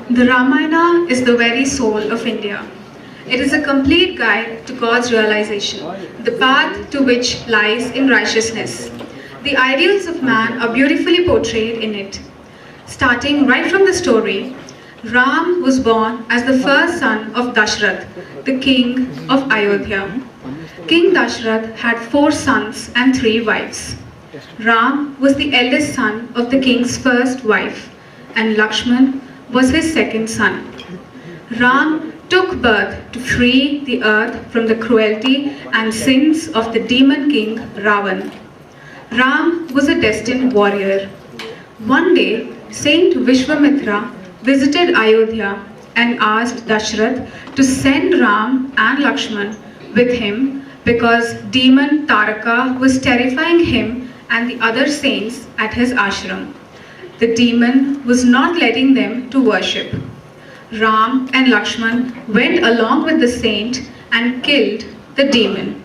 The Ramayana is the very soul of India. It is a complete guide to God's realization, the path to which lies in righteousness. The ideals of man are beautifully portrayed in it. Starting right from the story, Ram was born as the first son of Dashrath, the king of Ayodhya. King Dashrath had 4 sons and 3 wives. Ram was the eldest son of the king's first wife, and Lakshman was his second son. Ram took birth to free the earth from the cruelty and sins of the demon king Ravan. Ram was a destined warrior. One day, Saint Vishwamitra visited Ayodhya and asked Dashrath to send Ram and Lakshman with him because demon Taraka was terrifying him and the other saints at his ashram. The demon was not letting them to worship. Ram and Lakshman went along with the saint and killed the demon.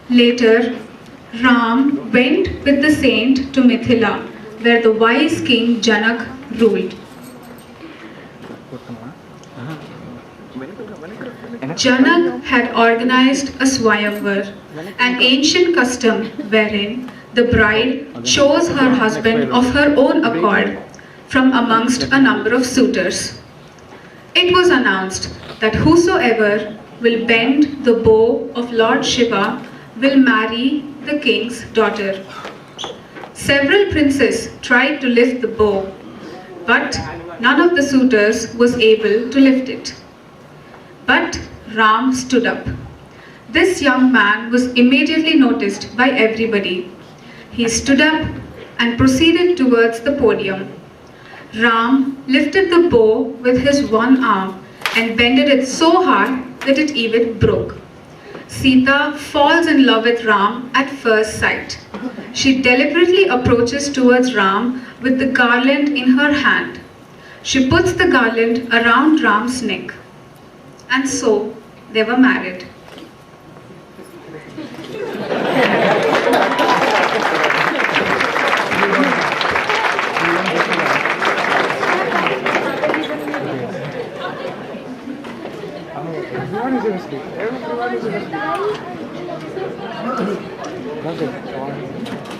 Later, Ram went with the saint to Mithila, where the wise king Janak ruled. Janak had organized a Swayamvar, an ancient custom wherein the bride chose her husband of her own accord from amongst a number of suitors. It was announced that whosoever will bend the bow of Lord Shiva will marry the king's daughter. Several princes tried to lift the bow, but none of the suitors was able to lift it. But Ram stood up. This young man was immediately noticed by everybody. He stood up and proceeded towards the podium. Ram lifted the bow with his one arm and bended it so hard that it even broke. Sita falls in love with Ram at first sight. She deliberately approaches towards Ram with the garland in her hand. She puts the garland around Ram's neck. And so they were married.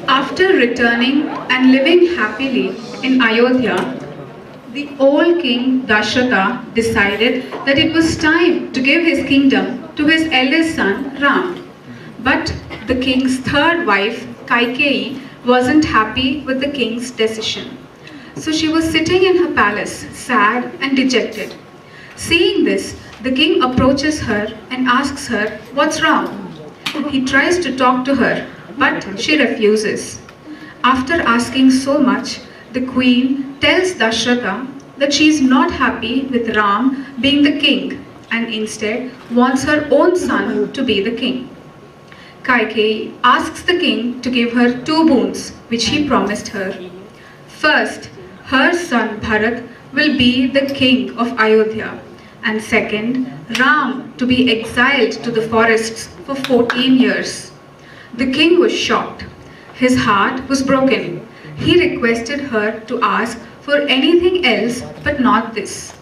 After returning and living happily in Ayodhya, the old king Dashratha decided that it was time to give his kingdom to his eldest son Ram. But the king's third wife, Kaikeyi, wasn't happy with the king's decision. So she was sitting in her palace, sad and dejected. Seeing this, the king approaches her and asks her, "What's wrong?" He tries to talk to her, but she refuses. After asking so much, the queen tells Dashratha that she is not happy with Ram being the king and instead wants her own son to be the king. Kaikeyi asks the king to give her 2 boons, which he promised her. First, her son Bharat will be the king of Ayodhya, and second, Ram to be exiled to the forests for 14 years. The king was shocked. His heart was broken. He requested her to ask for anything else but not this.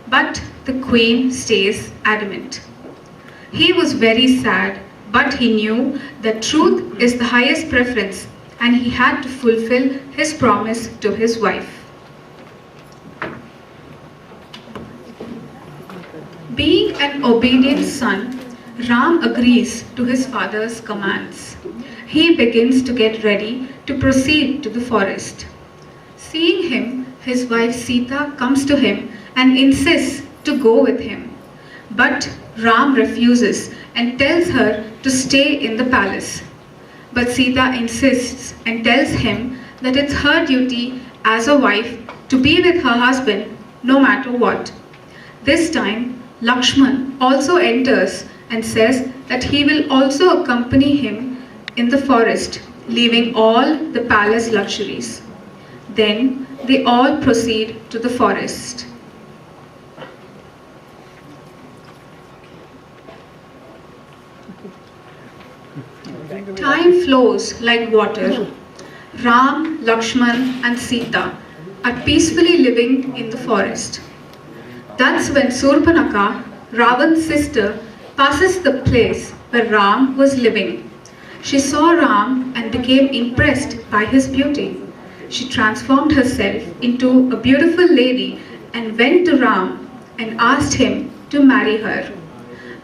But the queen stays adamant. He was very sad, but he knew that truth is the highest preference and he had to fulfill his promise to his wife. Being an obedient son, Ram agrees to his father's commands. He begins to get ready to proceed to the forest. Seeing him, his wife Sita comes to him and insists to go with him. But Ram refuses and tells her to stay in the palace. But Sita insists and tells him that it's her duty as a wife to be with her husband no matter what. This time, Lakshman also enters and says that he will also accompany him in the forest, leaving all the palace luxuries. Then they all proceed to the forest. Time flows like water. Ram, Lakshman, and Sita are peacefully living in the forest. That's when Surpanaka, Ravan's sister, passes the place where Ram was living. She saw Ram and became impressed by his beauty. She transformed herself into a beautiful lady and went to Ram and asked him to marry her.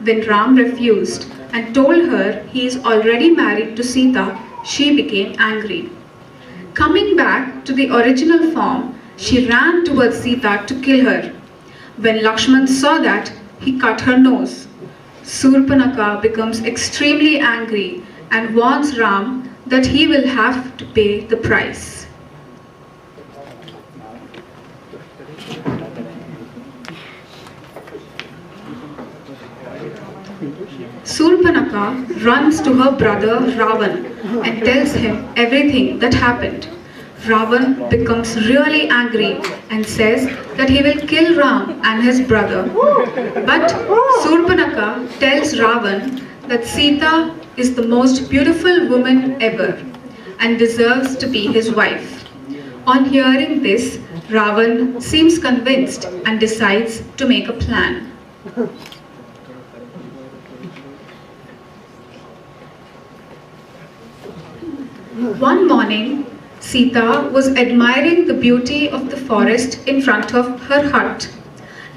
When Ram refused and told her he is already married to Sita, she became angry. Coming back to the original form, she ran towards Sita to kill her. When Lakshman saw that, he cut her nose. Surpanaka becomes extremely angry and warns Ram that he will have to pay the price. Surpanaka runs to her brother Ravan and tells him everything that happened. Ravan becomes really angry and says that he will kill Ram and his brother. But Surpanaka tells Ravan that Sita is the most beautiful woman ever and deserves to be his wife. On hearing this, Ravan seems convinced and decides to make a plan. One morning, Sita was admiring the beauty of the forest in front of her hut.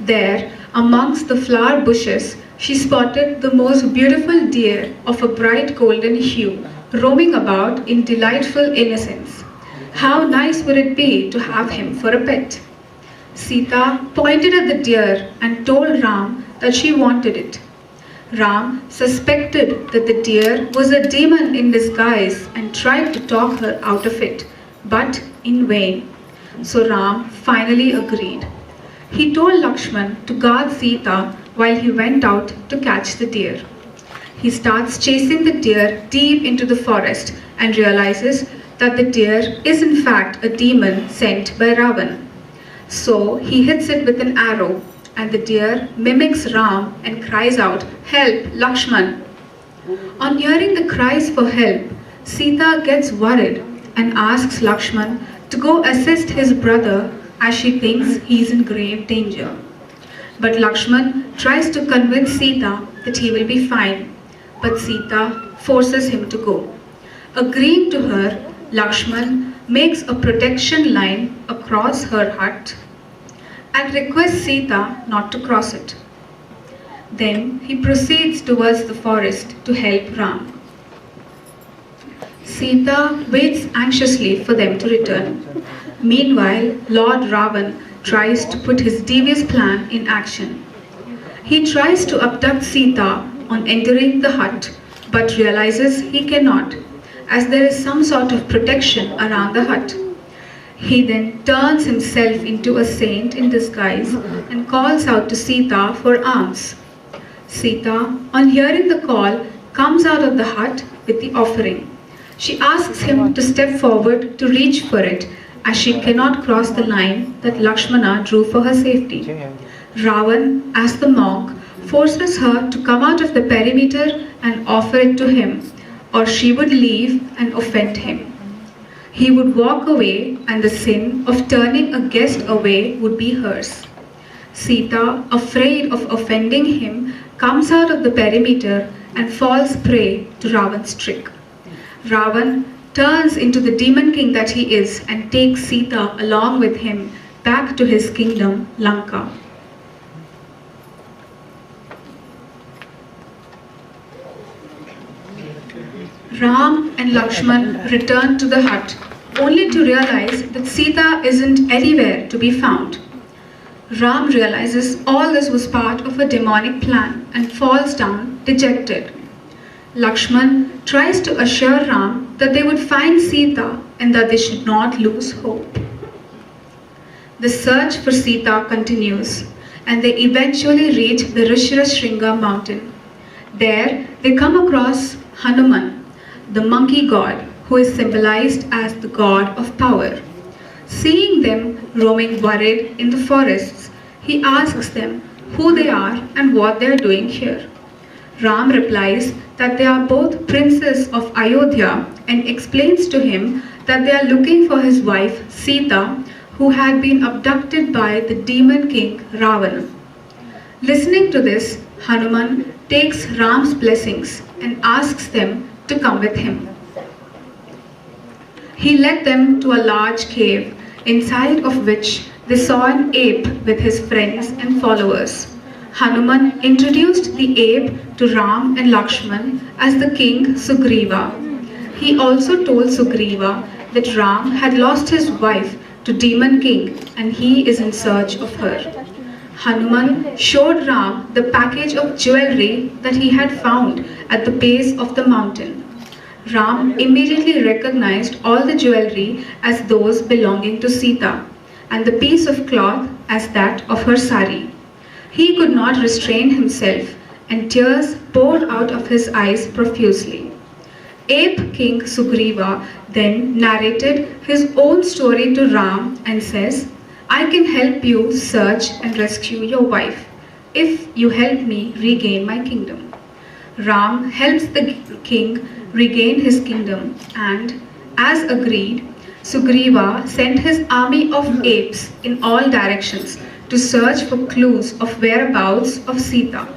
There, amongst the flower bushes, she spotted the most beautiful deer of a bright golden hue, roaming about in delightful innocence. How nice would it be to have him for a pet? Sita pointed at the deer and told Ram that she wanted it. Ram suspected that the deer was a demon in disguise and tried to talk her out of it, but in vain. So Ram finally agreed. He told Lakshman to guard Sita while he went out to catch the deer. He starts chasing the deer deep into the forest and realizes that the deer is in fact a demon sent by Ravan. So he hits it with an arrow, and the deer mimics Ram and cries out, "Help, Lakshman!" On hearing the cries for help, Sita gets worried and asks Lakshman to go assist his brother as she thinks he is in grave danger. But Lakshman tries to convince Sita that he will be fine, but Sita forces him to go. Agreeing to her, Lakshman makes a protection line across her hut and requests Sita not to cross it. Then he proceeds towards the forest to help Ram. Sita waits anxiously for them to return. Meanwhile, Lord Ravan tries to put his devious plan in action. He tries to abduct Sita on entering the hut, but realizes he cannot, as there is some sort of protection around the hut. He then turns himself into a saint in disguise and calls out to Sita for alms. Sita, on hearing the call, comes out of the hut with the offering. She asks him to step forward to reach for it, as she cannot cross the line that Lakshmana drew for her safety. Ravan, as the monk, forces her to come out of the perimeter and offer it to him, or she would leave and offend him. He would walk away, and the sin of turning a guest away would be hers. Sita, afraid of offending him, comes out of the perimeter and falls prey to Ravan's trick. Ravan turns into the demon king that he is and takes Sita along with him back to his kingdom, Lanka. Ram and Lakshman return to the hut, only to realize that Sita isn't anywhere to be found. Ram realizes all this was part of a demonic plan and falls down dejected. Lakshman tries to assure Ram that they would find Sita and that they should not lose hope. The search for Sita continues, and they eventually reach the Rishyashringa mountain. There, they come across Hanuman, the monkey god, who is symbolized as the god of power. Seeing them roaming worried in the forests, he asks them who they are and what they are doing here. Ram replies that they are both princes of Ayodhya and explains to him that they are looking for his wife Sita, who had been abducted by the demon king Ravana. Listening to this, Hanuman takes Ram's blessings and asks them to come with him. He led them to a large cave, inside of which they saw an ape with his friends and followers. Hanuman introduced the ape to Ram and Lakshman as the king Sugriva. He also told Sugriva that Ram had lost his wife to demon king and he is in search of her. Hanuman showed Ram the package of jewelry that he had found at the base of the mountain. Ram immediately recognized all the jewelry as those belonging to Sita and the piece of cloth as that of her sari. He could not restrain himself and tears poured out of his eyes profusely. Ape King Sugriva then narrated his own story to Ram and says, I can help you search and rescue your wife if you help me regain my kingdom. Ram helps the king regain his kingdom and, as agreed, Sugriva sent his army of apes in all directions to search for clues of whereabouts of Sita.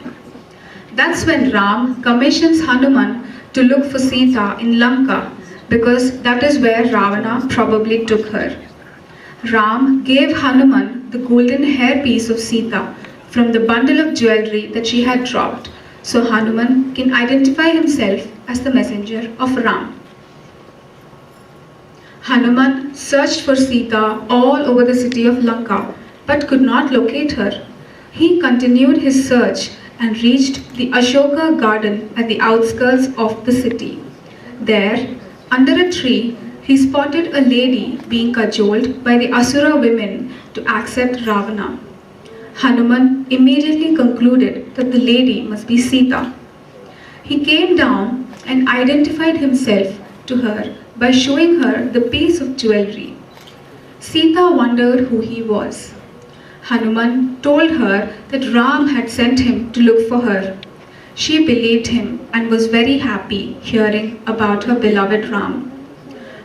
That's when Ram commissions Hanuman to look for Sita in Lanka because that is where Ravana probably took her. Ram gave Hanuman the golden hairpiece of Sita from the bundle of jewelry that she had dropped, so Hanuman can identify himself as the messenger of Ram. Hanuman searched for Sita all over the city of Lanka, but could not locate her. He continued his search and reached the Ashoka garden at the outskirts of the city. There, under a tree, he spotted a lady being cajoled by the Asura women to accept Ravana. Hanuman immediately concluded that the lady must be Sita. He came down and identified himself to her by showing her the piece of jewelry. Sita wondered who he was. Hanuman told her that Ram had sent him to look for her. She believed him and was very happy hearing about her beloved Ram.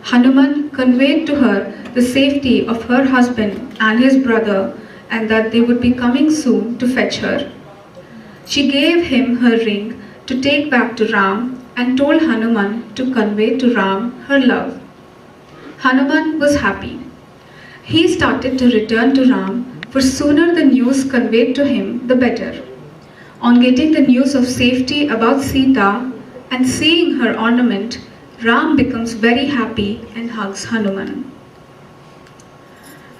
Hanuman conveyed to her the safety of her husband and his brother and that they would be coming soon to fetch her. She gave him her ring to take back to Ram and told Hanuman to convey to Ram her love. Hanuman was happy. He started to return to Ram, for sooner the news conveyed to him, the better. On getting the news of safety about Sita and seeing her ornament, Ram becomes very happy and hugs Hanuman.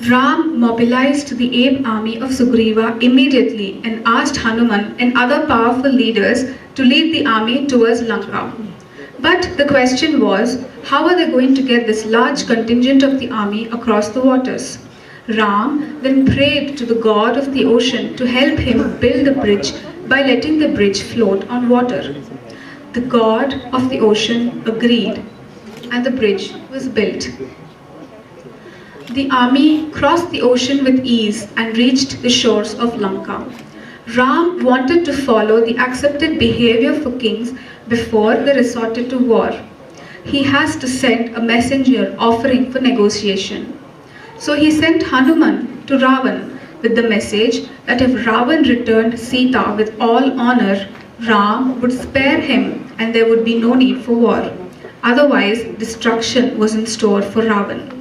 Ram mobilized the ape army of Sugriva immediately and asked Hanuman and other powerful leaders to lead the army towards Lanka. But the question was, how are they going to get this large contingent of the army across the waters? Ram then prayed to the god of the ocean to help him build the bridge by letting the bridge float on water. The god of the ocean agreed, and the bridge was built. The army crossed the ocean with ease and reached the shores of Lanka. Ram wanted to follow the accepted behavior for kings before they resorted to war. He has to send a messenger offering for negotiation. So he sent Hanuman to Ravan with the message that if Ravan returned Sita with all honor, Ram would spare him and there would be no need for war. Otherwise, destruction was in store for Ravan.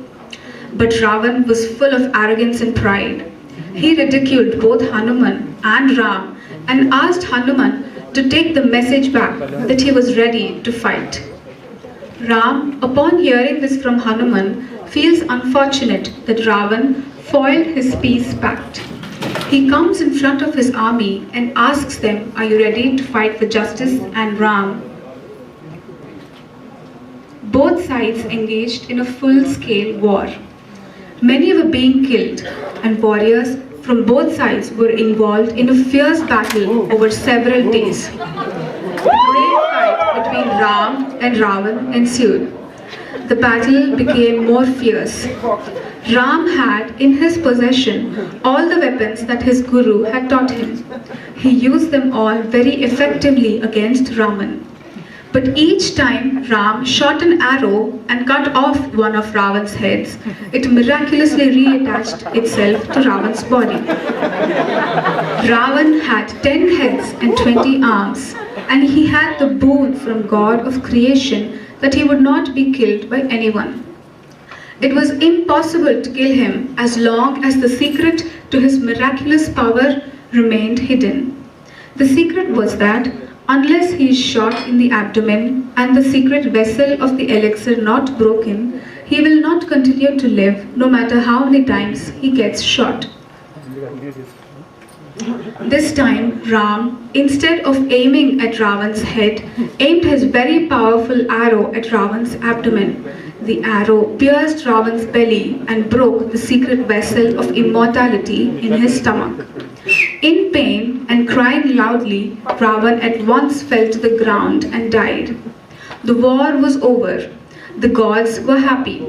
But Ravan was full of arrogance and pride. He ridiculed both Hanuman and Ram and asked Hanuman to take the message back that he was ready to fight. Ram, upon hearing this from Hanuman, feels unfortunate that Ravan foiled his peace pact. He comes in front of his army and asks them, are you ready to fight for justice and Ram? Both sides engaged in a full-scale war. Many were being killed, and warriors from both sides were involved in a fierce battle over several days. A great fight between Ram and Ravan ensued. The battle became more fierce. Ram had in his possession all the weapons that his guru had taught him. He used them all very effectively against Ravan. But each time Ram shot an arrow and cut off one of Ravan's heads, it miraculously reattached itself to Ravan's body. Ravan had 10 heads and 20 arms, and he had the boon from God of creation that he would not be killed by anyone. It was impossible to kill him as long as the secret to his miraculous power remained hidden. The secret was that unless he is shot in the abdomen and the secret vessel of the elixir not broken, he will not continue to live no matter how many times he gets shot. This time, Ram, instead of aiming at Ravan's head, aimed his very powerful arrow at Ravan's abdomen. The arrow pierced Ravan's belly and broke the secret vessel of immortality in his stomach. In pain and crying loudly, Ravan at once fell to the ground and died. The war was over. The gods were happy.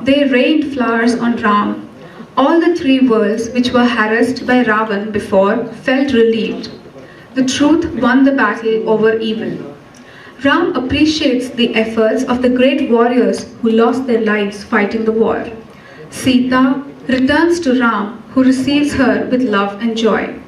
They rained flowers on Ram. All the three worlds which were harassed by Ravan before felt relieved. The truth won the battle over evil. Ram appreciates the efforts of the great warriors who lost their lives fighting the war. Sita returns to Ram, who receives her with love and joy.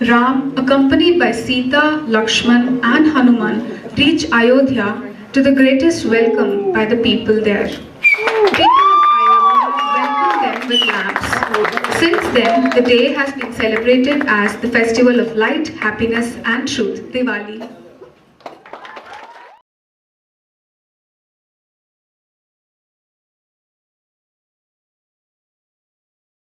Ram, accompanied by Sita, Lakshman and Hanuman, reach Ayodhya to the greatest welcome by the people there. People of Ayodhya welcome them with lamps. Since then, the day has been celebrated as the festival of light, happiness and truth, Diwali.